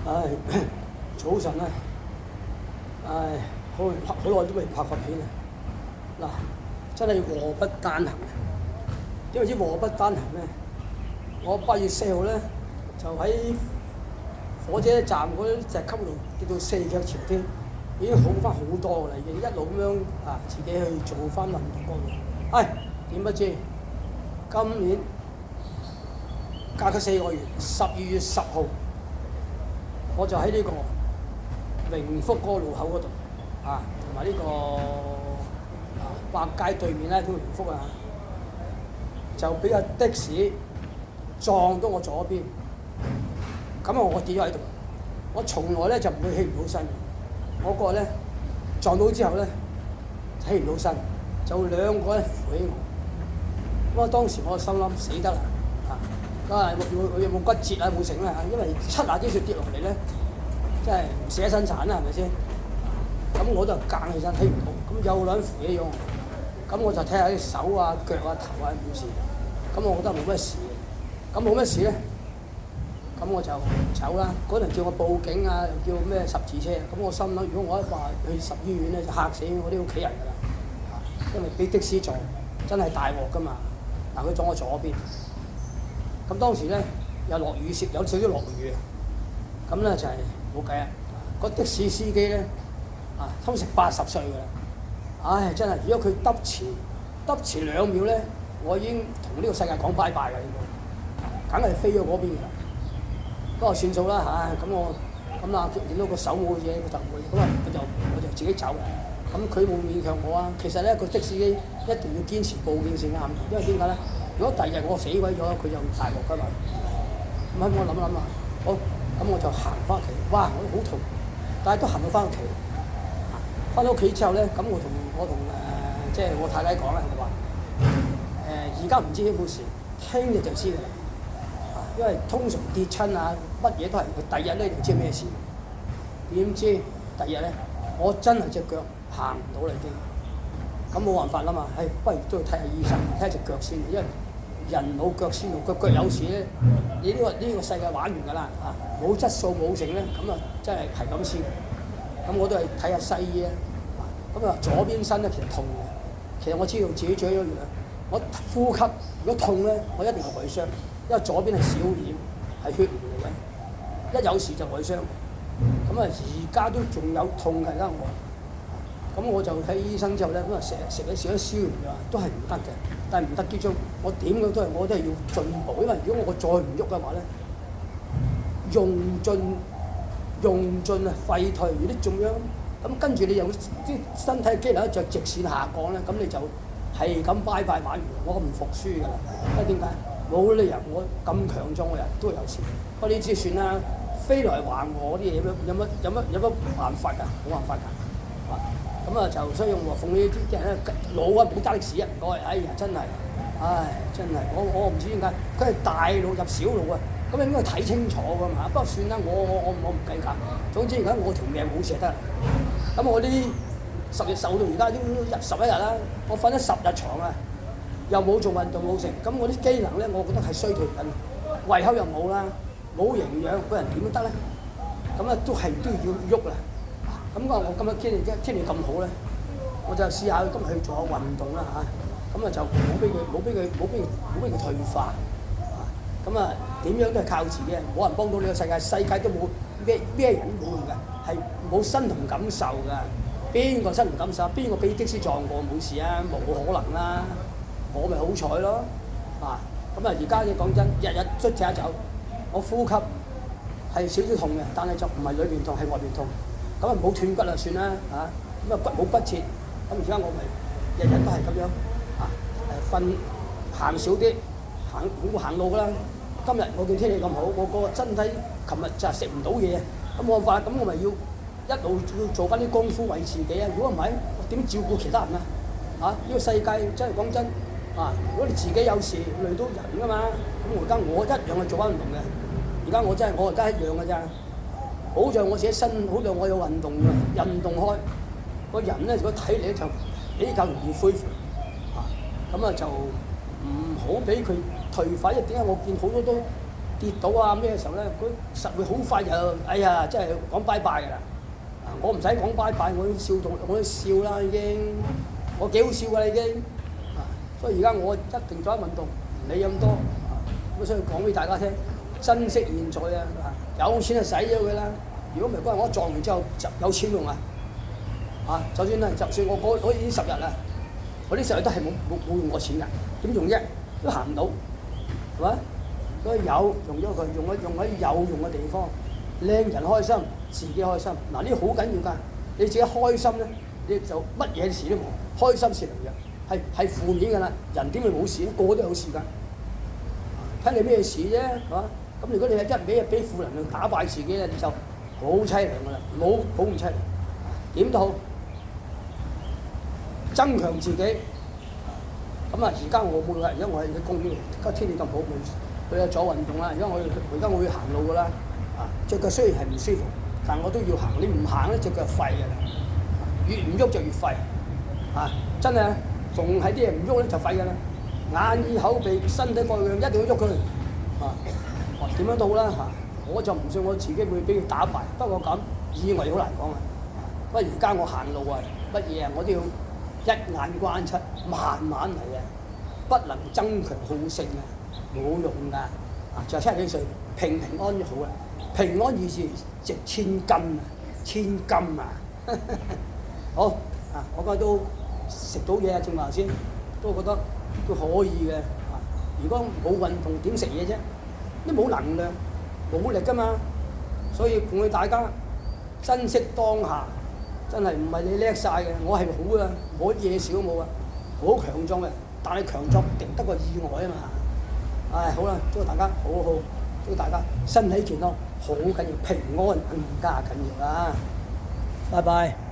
唉，早晨啊！唉，好耐都未拍過片啊！嗱，真係禍不單行啊！點為之禍不單行咧？我8月4號咧就喺火車站嗰隻級度跌到4腳朝天，已經好翻好多㗎啦，已經一路咁樣自己去做翻運動嗰度。唉，點不知今年隔咗4個月，12月10號。我就喺呢個榮福嗰個路口嗰度同埋呢個百佳對面咧，叫榮福就俾個的士撞到我左邊，咁我跌咗喺度。我從來咧就唔會起唔到身，我個咧撞到之後咧起唔到身，就2個人扶起我。咁當時我心諗死得啦！有冇骨折啊？冇成啦，因為7幾歲跌落嚟咧，真係唔捨身殘啦，係咪先？咁我就硬起身起唔到，咁有個人扶起咗我，咁我就睇下啲手啊、腳啊、頭啊冇事，咁我覺得冇乜事，咁冇乜事咧，咁我就走啦。嗰陣叫我報警啊，又叫咩10字車，咁我心諗，如果我一話去10醫院咧，就嚇死我啲屋企人㗎啦，因為俾的士撞，真係大鑊㗎嘛。佢撞我左邊。咁當時咧又落雨，有少少落雨咁咧就係冇計啊！個的士司機咧通常80歲㗎啦，唉真係，如果佢揼遲2秒咧，我已經同呢個世界講拜拜㗎，應該梗係飛咗嗰邊㗎啦。不過算數啦咁我見到個手冇嘢，佢就冇嘢，我就自己走。咁佢冇勉強我啊。其實咧個的士機一定要堅持報警先啱，因為點解咧？如果第二日我死鬼咗，佢就大鑊㗎嘛。咁我諗啊，好，咁我就行翻屋企。哇！我好痛，但係都行到翻屋企。翻到屋企之後咧，咁我同即係我太太講啦，我話而家唔知呢件事，聽日就知㗎啦。因為通常跌親乜嘢都係佢第二日咧就知咩事。點知第二日咧，我真係隻腳行唔到啦已經。咁冇辦法啦嘛，不如都要睇下醫生，睇下隻腳先，因為人老腳先老，腳有事咧，你呢個世界玩完㗎啦冇質素冇成咧，咁真係咁先。咁我都係睇下西醫咁左邊身咧其實痛嘅，其實我知道自己最咗藥，我呼吸如果痛咧，我一定係外傷，因為左邊係小險，係血源嚟嘅，一有事就外傷。咁而家都仲有痛㗎，而家咁我就睇醫生之後咧，咁食咗消炎藥，都係唔得嘅。但係唔得之中，我點樣我都係要進步，因為如果我再唔喐嘅話咧，用盡廢退，如果啲咁樣，咁跟住你又啲身體機能就直線下降咧，咁你就係咁拜拜玩完，我唔服輸㗎啦。因為點解？冇理由我咁強壯嘅人都有事。不過呢啲算啦，飛來橫禍啲嘢有乜辦法㗎？冇辦法㗎。就所以我話奉呢啲人咧老唔好揸的士唔該。哎呀真係，真係我唔知點解，佢係大路入小路咁應該睇清楚㗎嘛。不過算啦，我唔計較。總之而家我條命冇蝕得。咁我呢10月10號到而家都入11日啦，我瞓咗10日床又冇做運動冇成，咁我啲機能咧，我覺得係衰退緊，胃口又冇啦，冇營養，個人點得咧？咁都要喐啦。咁我今日天氣咁好咧，我就試下今日去做下運動啦咁就冇俾佢退化點樣都係靠自己，冇人幫到呢個世界，世界都冇咩人都冇用㗎，係冇身同感受㗎。邊個身同感受？邊個俾的士撞過冇事啊？冇可能啦，我咪好彩咯而家你講真，日日出車走，我呼吸係少少痛嘅，但係就唔係裏邊痛，係外邊痛。咁唔好斷骨啦，算啦骨冇骨折，咁而家我咪日日都係咁樣行少啲，行路㗎啦。今日我見天氣咁好，我個身體琴日就係食唔到嘢，咁冇辦法，咁我咪要一路要做翻啲功夫為自己如果唔係，我點照顧其他人呢個世界真係講真如果你自己有事累到人㗎嘛，咁我一樣係做翻運動嘅。而家我而家一樣㗎咋。好在我自己身，好在我有運動㗎，運動開個人咧，如果體力就比較容易恢復咁就唔好俾佢退化。因為點解我見好多都跌倒啊咩嘅時候咧，佢實會好快就哎呀，真係講拜拜㗎啦！我唔使講拜拜，我都笑啦已經，我幾好笑㗎啦已經。所以而家我一定做一運動，唔理咁多。咁所以講俾大家聽，珍惜現在啊！有錢就使咗佢啦。如果唔係嗰日我撞完之後就有錢用啊！就算我已經10日啦，我呢10日都係冇用過錢㗎，點用啫？都行唔到，係嘛？所以有用咗佢，用喺有用嘅地方，令人開心，自己開心。嗱呢好緊要㗎，你自己開心咧，你就乜嘢事都冇，開心是良藥，係負面㗎啦。人點會冇事咧？個個都有事㗎，睇你咩事啫，係嘛？咁如果你係一味俾負能量打敗自己咧，你就好凄涼㗎啦，冇好唔凄涼。點都好，增強自己。咁啊，而家我冇啦，而家我喺公園，而家天氣咁好，去做運動啦。而家我會行路㗎啦。隻腳雖然係唔舒服，但我都要行。你唔行咧，隻腳廢㗎啦。越唔喐就越廢。真係，逢係啲嘢唔喐咧就廢㗎啦。眼耳口鼻身體各樣一定要喐佢。點樣都好啦我就唔信我自己會俾佢打敗。不過咁以為好難講啊。不過而家我行路乜嘢我都要一眼關七，慢慢嚟啊，不能增強好勝啊，冇用㗎。就70幾歲，平安就好啦。平安二字值千金啊，千金啊！好我覺得都食到嘢正話先，都覺得都可以嘅。如果冇運動點食嘢啫？都冇能量，冇力㗎嘛。所以奉勸大家珍惜當下。真係唔係你叻晒嘅，我係好啊，冇乜嘢少都冇啊，好強壯嘅，但係強壯敵得過意外啊嘛。好啦，祝大家好，祝大家身體健康，好緊要，平安更加緊要啦。拜拜。